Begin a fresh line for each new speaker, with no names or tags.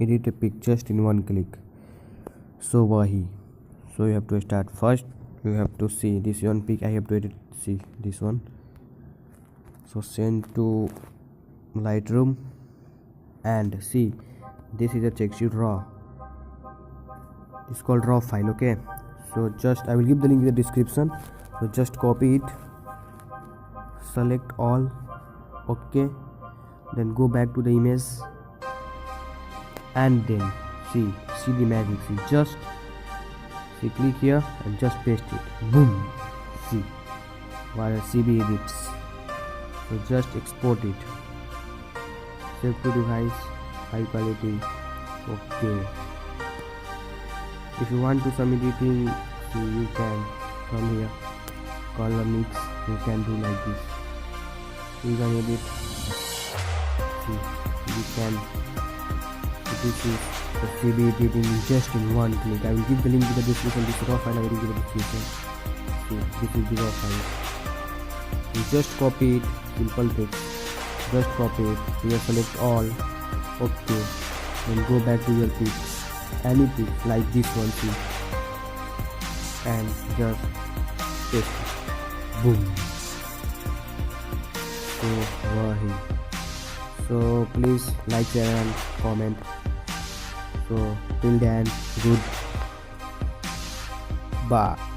edit a pic just in one click. So wahi. So you have to start first. You have to see this one pic. I have to edit. See this one. So send to Lightroom and see this is a texture raw. It's called raw file. Okay. So just I will give the link in the description. So just copy it. Select all. Okay. Then go back to the image and then see the magic. Just click here and just paste it. Boom. See via CB edits. So just export it. Save to device. High quality. Okay. If you want to some editing, see you can from here. Color mix. You can do like this. You can edit. See you can. This is the CB editing just in one click. I will give the link to the description. This raw file I will give the description. See, this is the raw file. You just copy it, simple text. Just copy it. Here select all. Okay. Then go back to your pics. Any pic like this one, see. And just paste it. Boom. So wahi. So please like, share and comment. So till then, good. Bye.